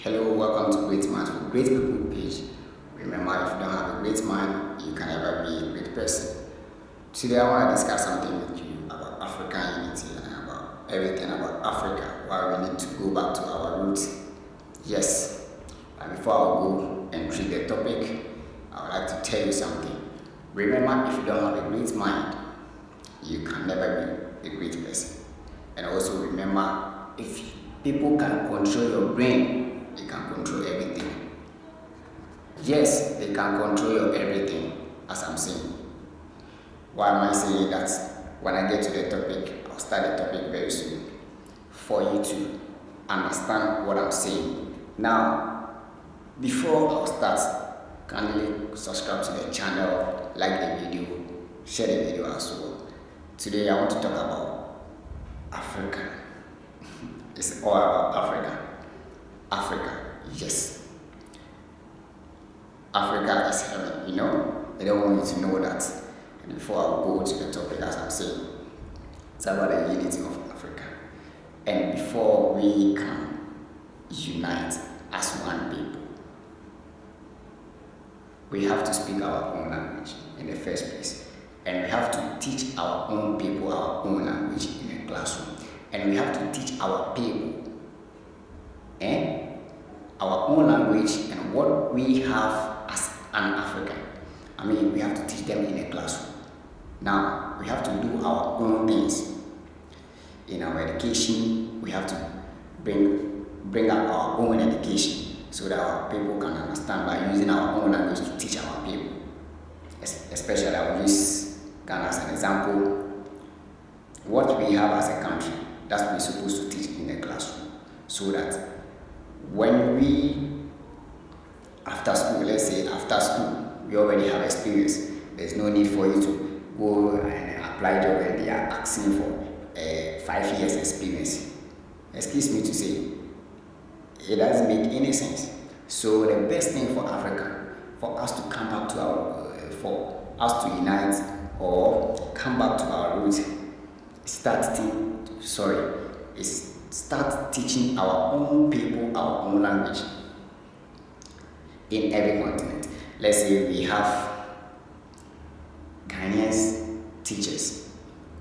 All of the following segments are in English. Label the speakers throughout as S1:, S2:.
S1: Hello, welcome to Great Minds for Great People page. Remember, if you don't have a great mind, you can never be a great person. Today, I want to discuss something with you about African unity and about everything about Africa, why we need to go back to our roots. Yes, and before I go and treat the topic, I would like to tell you something. Remember, if you don't have a great mind, you can never be a great person. And also remember, if people can control your brain, they can control everything. Yes, they can control your everything, as I'm saying. Why am I saying that? When I get to the topic, I'll start the topic very soon for you to understand what I'm saying. Now, before I'll start, kindly subscribe to the channel, like the video, share the video as well. Today I want to talk about Africa. It's all about Africa. Africa, yes. Africa is heaven, I don't want you to know that. And before I go to the topic, as I'm saying, it's about the unity of Africa. And before we can unite as one people, we have to speak our own language in the first place. And we have to teach our own people our own language in a classroom. And we have to teach our people our own language and what we have as an African. We have to teach them in a classroom. Now, we have to do our own things. In our education, we have to bring up our own education so that our people can understand by using our own language to teach our people. Especially, I will use Ghana as an example. What we have as a country, that's what we're supposed to teach in the classroom, so that when after school, we already have experience. There's no need for you to go and apply job and they are asking for 5 years experience. Excuse me to say, it doesn't make any sense. So the best thing for Africa, for us to come back to for us to unite or come back to our roots, start teaching our own people our own language in every continent. Let's say we have Ghanaian teachers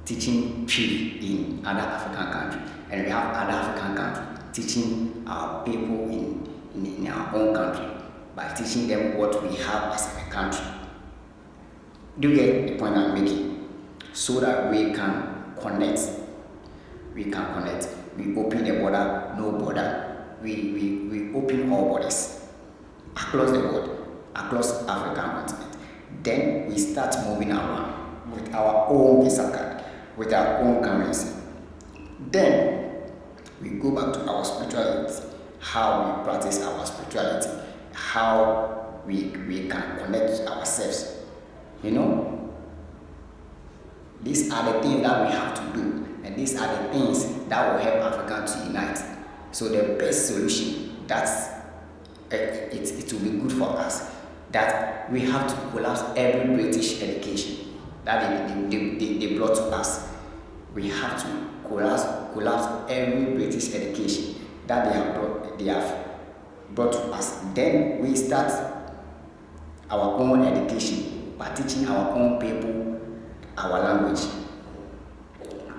S1: teaching Twi in other African countries, and we have other African countries teaching our people in our own country by teaching them what we have as a country. Do you get the point I'm making? So that we can connect. We open the border, no border. We open all borders across the world, across African continent. Then we start moving around with our own visa card, with our own currency. Then we go back to our spirituality, how we practice our spirituality, how we can connect ourselves. These are the things that we have to do. And these are the things that will help Africa to unite. So the best solution, it will be good for us, that we have to collapse every British education that they brought to us. We have to collapse every British education that they have brought to us. Then we start our own education by teaching our own people our language.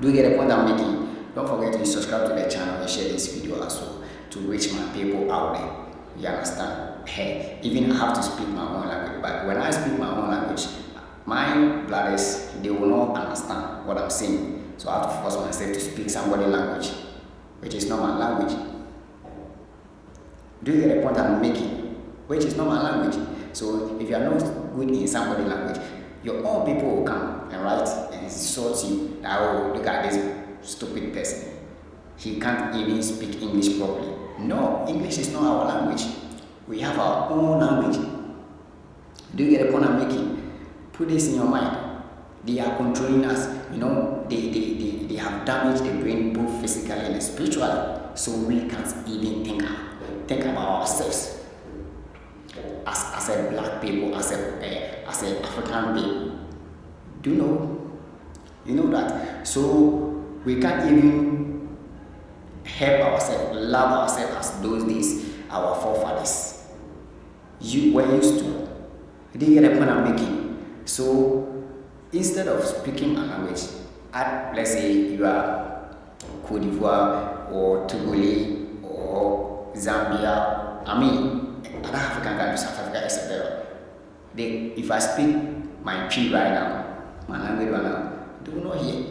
S1: Do you get the point I'm making? Don't forget to subscribe to the channel and share this video as well to reach my people out there. You understand? Hey, even I have to speak my own language, but when I speak my own language, my brothers, they will not understand what I'm saying. So I have to force myself to speak somebody's language, which is not my language. Do you get the point I'm making? Which is not my language. So if you are not good in somebody's language, your own people will come and write and insult you. Now, look at this stupid person. He can't even speak English properly. No, English is not our language. We have our own language. Do you get the point I'm making? Put this in your mind. They are controlling us. They have damaged the brain both physically and spiritually. So we can't even think about ourselves as a black people, as a African people. Do you know that? So we can't even help ourselves, love ourselves as those days our forefathers you were used to. Do you get the point I'm making? So instead of speaking a language, let's say you are Cote d'Ivoire or Togolese or Zambia, I mean, other African countries, South Africa, etc. If I speak my P right now, my language right now, they will not hear.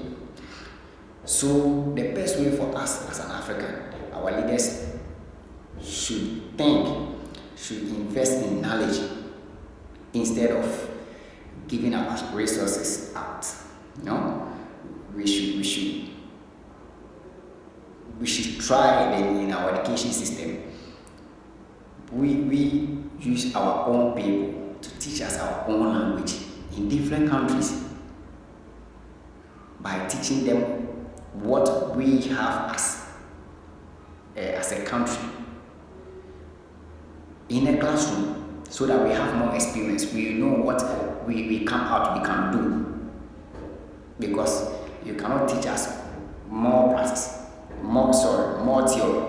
S1: So the best way for us as an African, our leaders should invest in knowledge instead of giving our resources out. We should try in our education system. We use our own people to teach us our own language in different countries by teaching them what we have as a country in a classroom, so that we have more experience. We know what we come out we can do, because you cannot teach us more practice, more theory,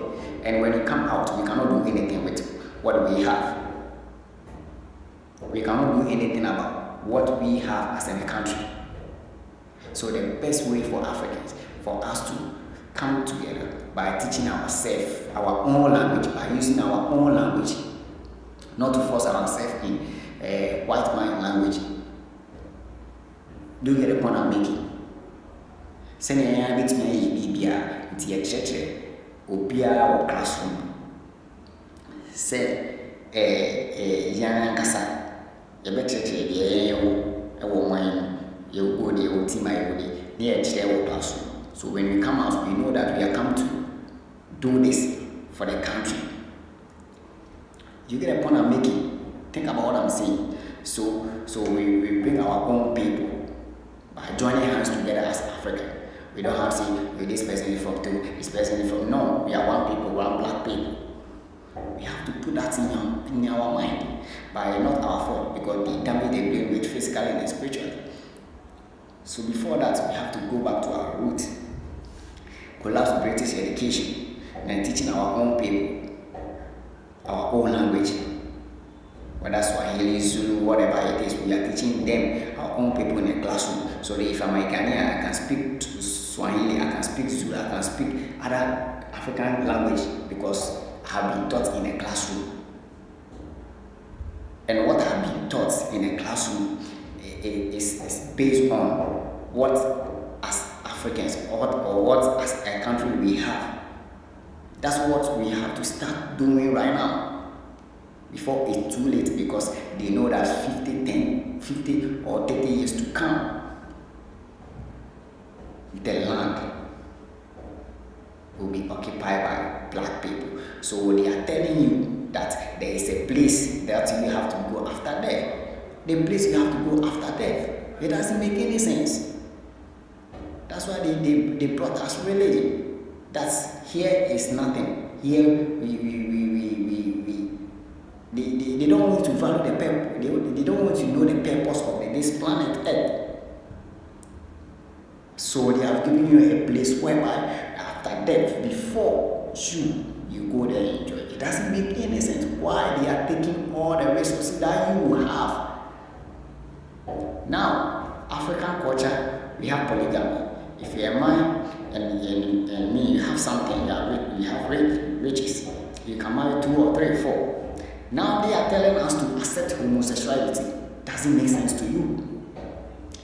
S1: and when you come out we cannot do anything with what we have. We cannot do anything about what we have as a country. So the best way for Africans, for us to come together by teaching ourselves our own language, by using our own language, not to force ourselves in white man language. Do you get the point I'm making? Send a bit me bibia into a church or classroom. Say young kasa, a better woman, you go the old team near a classroom. So when we come out, we know that we are come to do this for the country. You get a point I'm making? Think about what I'm saying. So we bring our own people by joining hands together as Africa. We don't have to say this person is from two, this person is from. No, we are one people, one black people. We have to put that in our mind, by not our fault, because the damage they bring with physically and spiritually. So before that, we have to go back to our roots, collapse British education, and teaching our own people our own language. Whether Swahili, Zulu, whatever it is, we are teaching them our own people in a classroom. So that if I'm a Ghanaian, I can speak Swahili, I can speak Zulu, I can speak other African language, because I have been taught in a classroom. And what I have been taught in a classroom is based on what as Africans or what as a country we have. That's what we have to start doing right now, before it's too late, because they know that 50 or 30 years to come, the land will be occupied by black people. So they are telling you that there is a place that you have to go after death. The place you have to go after death. It doesn't make any sense. That's why they brought us religion. That's here is nothing. Here they don't want to value the purpose. They don't want to know the purpose of this planet Earth. So they have given you a place whereby after death, before you go there and enjoy. It doesn't make any sense why they are taking all the resources that you have. Now, African culture, we have polygamy. If you're a man and me, you have something, you have riches, you can marry 2 or 3 or 4. Now they are telling us to accept homosexuality. Doesn't make sense to you.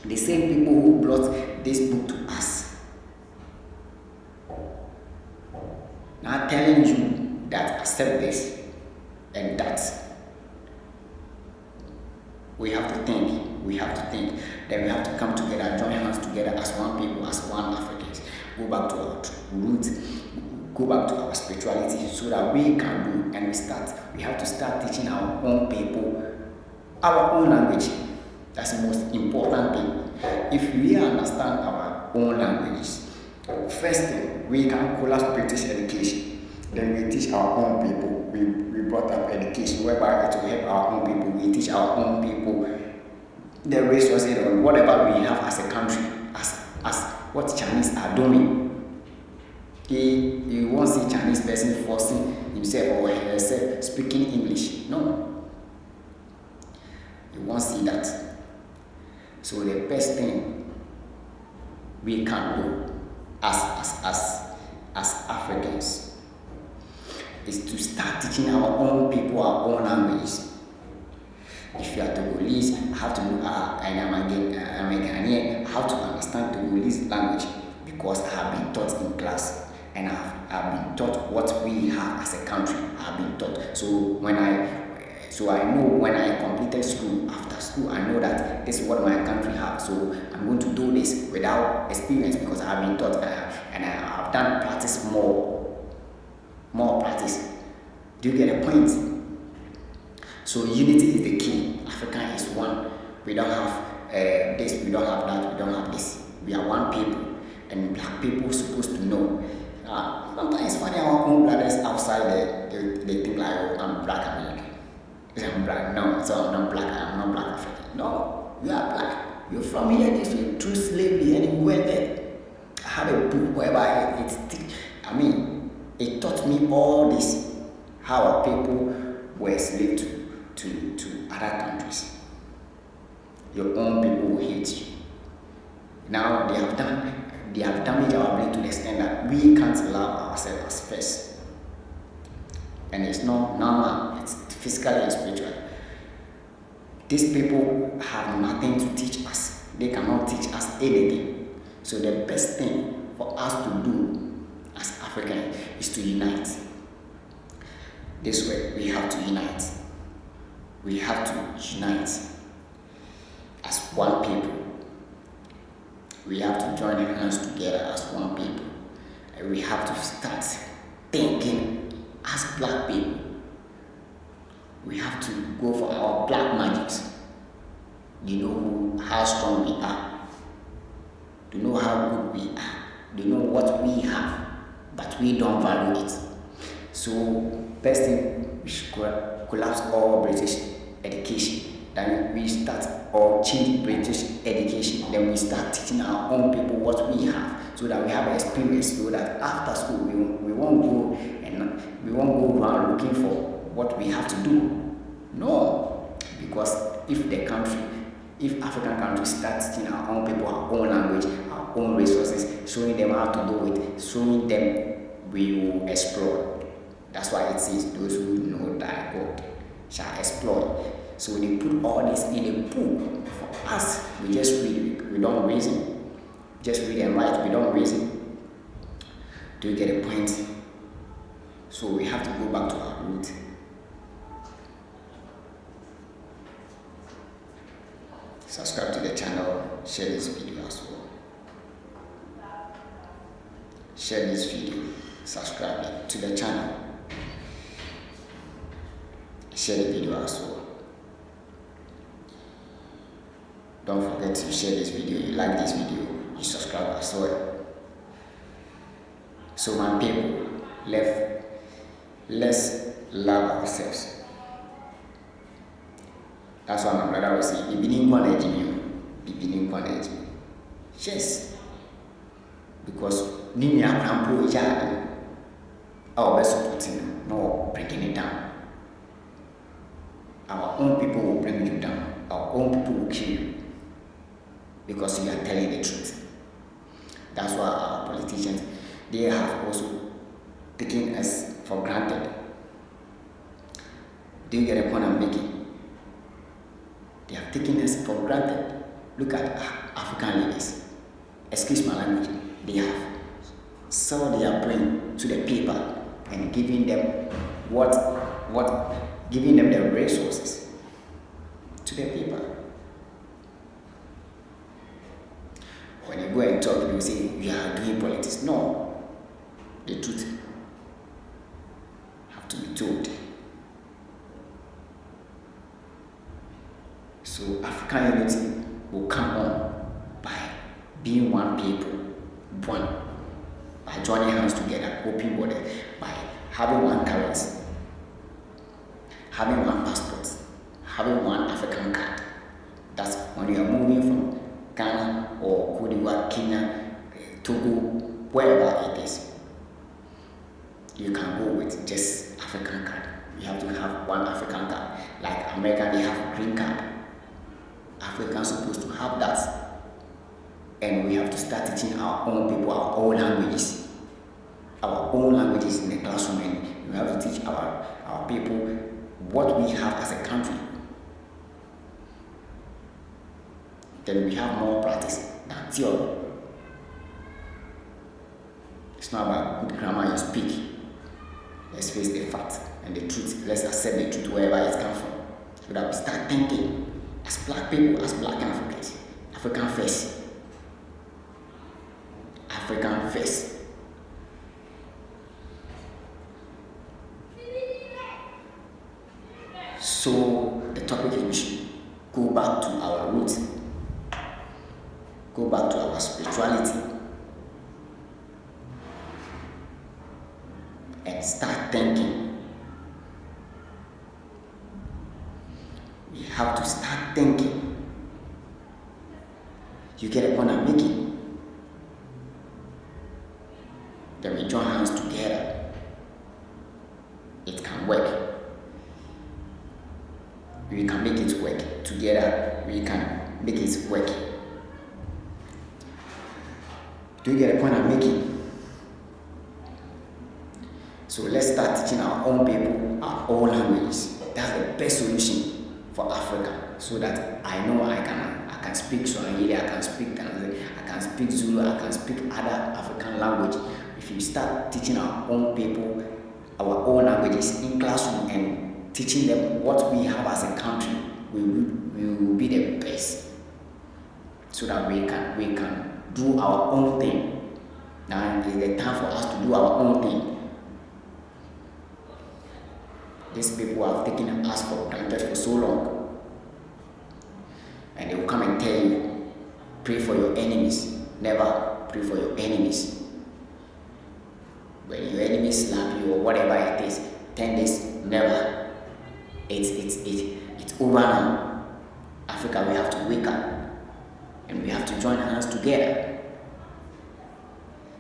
S1: The same people who brought this book to us now telling you that accept this and that. We have to think. Then we have to come together, join hands together as one people, as one Africans. Go back to our roots, go back to our spirituality, so that we can do, and we have to start teaching our own people our own language. That's the most important thing. If we understand our own languages, first thing, we can collapse British education. Then we teach our own people. We brought up education whereby it will help our own people. We teach our own people the resources or whatever we have as a country, as what Chinese are doing. You won't see Chinese person forcing himself or herself speaking English. No, you won't see that. So the best thing we can do as Africans is to start teaching our own people our own languages. If you are Togolese, I have to know, and I'm a Ghanaian, I have to understand Togolese language because I have been taught in class and I've been taught what we have as a country. I've been taught. So I know when I completed school, after school, I know that this is what my country has. So I'm going to do this without experience because I have been taught and I have done practice more practice. Do you get a point? So unity is the key. Africa is one. We don't have this, we don't have that, we don't have this. We are one people, and black people supposed to know. Sometimes it's funny our own brothers outside they think like, oh, I'm black American. I'm black. No, so I'm not black. I'm not black African. No, you are black. You're from here this way through slavery, and you went there. I have a book whereby it taught me all this, how our people were slaves to other countries. Your own people will hate you. Now they have damaged our brain to the extent that we can't love ourselves as first. And it's not normal, it's physically and spiritual. These people have nothing to teach us. They cannot teach us anything. So the best thing for us to do as Africans is to unite. This way, we have to unite. We have to unite as one people. We have to join hands together as one people. And we have to start thinking as black people. We have to go for our black magics. You know how strong we are. You know how good we are. You know what we have, but we don't value it. So, best thing, we should collapse all British education. Then we start or change British education. Then we start teaching our own people what we have, so that we have experience. So that after school we won't go around looking for what we have to do. No, because if African countries start teaching our own people our own language, our own resources, showing them how to do it, showing them, we will explore. That's why it says those who know thy God shall explore. So they put all this in a book for us. We just read, we don't reason. Just read and write, we don't reason. Do you get a point? So we have to go back to our root. Subscribe to the channel, share this video as well. Share this video, subscribe to the channel, share the video as well. Don't forget to share this video. You like this video, you subscribe as well. So my people, let's love ourselves. That's why my brother was saying, yes. Because Nini Akrampo is our best supporting, no breaking it down. Our own people will bring you down. Our own people will kill you. Because you are telling the truth. That's why our politicians, they have also taken us for granted. Do you get a point I'm making? They have taken us for granted. Look at African leaders. Excuse my language. They have sold their brain to the paper and giving them giving them the resources to the paper. When you go and talk, people say you are doing politics. No, the truth have to be told. So African unity will come on by being one people, one, by joining hands together, open border, by having one currency, having one passport, having one African card. That's when you are moving from Ghana or Cote d'Ivoire, Kenya, Togo, wherever it is. You can go with just African card. We have to have one African card. Like America, they have green card. Africans supposed to have that. And we have to start teaching our own people our own languages. Our own languages in the classroom, and we have to teach our people what we have as a country. Then we have more practice than theory. It's not about good grammar you speak. Let's face the fact and the truth. Let's accept the truth wherever it comes from. So that we start thinking as black people, as black Africans. African first. African first. So the topic is we should go back to our roots. Go back to our spirituality. And start thinking. We have to start thinking. You get a point I'm making. Then we join hands together. It can work. We can make it work. Together, we can make it work. Do you get a point I'm making? So let's start teaching our own people our own languages. That's the best solution for Africa. So that I know I can speak Swahili, I can speak Tanzania, I can speak Zulu, I can speak other African language. If you start teaching our own people our own languages in classroom and teaching them what we have as a country, we will be the best. So that we can do our own thing. Now is the time for us to do our own thing. These people have taken us for granted for so long. And they will come and tell you, pray for your enemies. Never pray for your enemies. When your enemies slap you or whatever it is, 10 days, never. It's over now. Africa, we have to wake up. And we have to join hands together.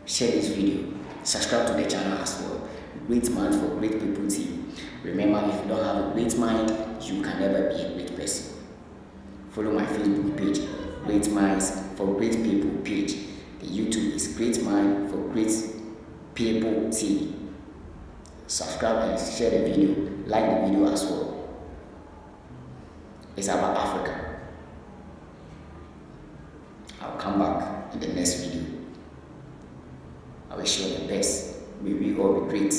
S1: Share this video. Subscribe to the channel as well. Great Minds for Great People TV. Remember, if you don't have a great mind, you can never be a great person. Follow my Facebook page, Great Minds for Great People page. The YouTube is Great Mind for Great People TV. Subscribe and share the video. Like the video as well. It's about Africa. I'll come back in the next video. I wish you all the best. May we all be great.